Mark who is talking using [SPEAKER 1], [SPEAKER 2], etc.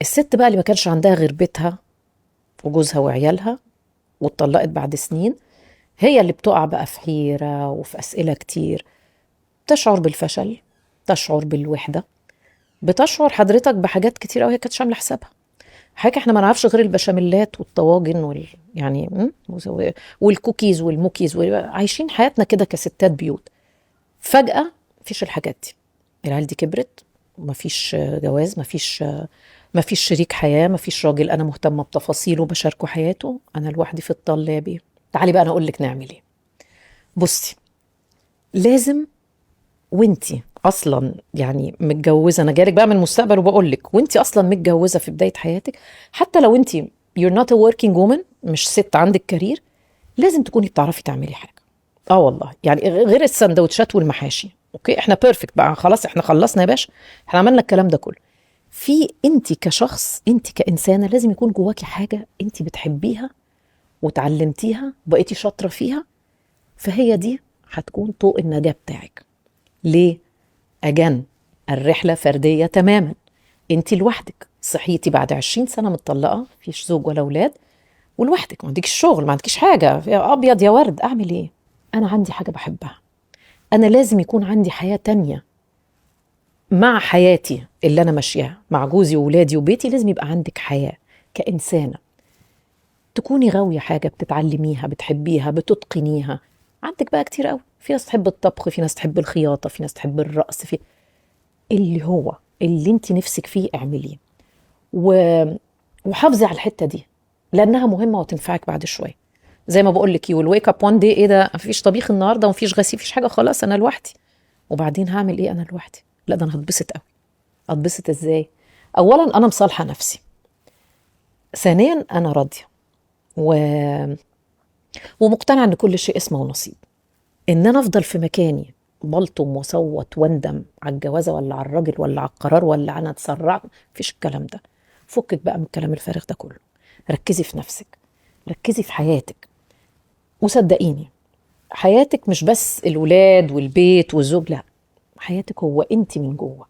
[SPEAKER 1] الست بقى اللي ما كانش عندها غير بيتها وجوزها وعيالها واتطلقت بعد سنين، هي اللي بتقع بقى في حيرة وفي أسئلة كتير. تشعر بالفشل، تشعر بالوحدة، بتشعر حضرتك بحاجات كتير قوي هي كانتش عاملة حسابها. حاجة احنا ما نعرفش غير البشاميلات والطواجن يعني والكوكيز والموكيز عايشين حياتنا كده كستات بيوت. فجأة مفيش الحاجات دي، العيال دي كبرت، مفيش جواز، مفيش شريك حياة، مفيش راجل أنا مهتمة بتفاصيله بشاركه حياته، أنا لوحدي في الطلابي. تعالي بقى أنا أقولك نعمل إيه. بصي، لازم وانتي اصلا يعني متجوزه، انا جايلك بقى من المستقبل وبقولك وانتي اصلا متجوزه في بدايه حياتك، حتى لو انتي you're not a working woman، مش ست عندك كارير، لازم تكوني بتعرفي تعملي حاجه. اه والله، يعني غير السندوتشات والمحاشي، اوكي احنا بيرفكت بقى خلاص، احنا خلصنا يا باشا، احنا عملنا الكلام ده كله. في انتي كشخص، انتي كإنسانة لازم يكون جواكي حاجة انتي بتحبيها وتعلمتيها وبقيتي شاطرة فيها، فهي دي هتكون طوق النجاة بتاعك. ليه؟ أجن الرحلة فردية تماما، انت لوحدك صحيتي بعد 20 سنة متطلقة، مفيش زوج ولا أولاد، ولوحدك، ما عندكش شغل، ما عندكش حاجة، يا أبيض يا ورد، أعمل إيه؟ أنا عندي حاجة بحبها، أنا لازم يكون عندي حياة تانية مع حياتي اللي أنا ماشياها مع جوزي وولادي وبيتي. لازم يبقى عندك حياة كإنسانة، تكوني غاوية حاجة بتتعلميها بتحبيها بتتقنيها. عندك بقى كتير قوي، في ناس تحب الطبخ، في ناس تحب الخياطة، في ناس تحب الرقص، في اللي هو اللي انت نفسك فيه اعمليه، و... وحافظي على الحته دي لانها مهمه وتنفعك بعد شويه. زي ما بقول لك، يو ويك اب وان داي، ايه ده، مفيش طبيخ النهارده ومفيش غسيل، مفيش حاجه، خلاص انا لوحدي. وبعدين هعمل ايه انا لوحدي؟ لا ده انا هتبسط قوي. اتبسط ازاي؟ اولا انا مصالحه نفسي، ثانيا انا راضيه، و... ومقتنعه ان كل شيء اسمه ونصيب. ان انا افضل في مكاني بلطم وصوت واندم على الجوازه ولا على الراجل ولا على القرار ولا انا اتسرعت، مفيش الكلام ده. فكك بقى من الكلام الفارغ ده كله، ركزي في نفسك، ركزي في حياتك. وصدقيني، حياتك مش بس الولاد والبيت والزوج، لا، حياتك هو انت من جوه.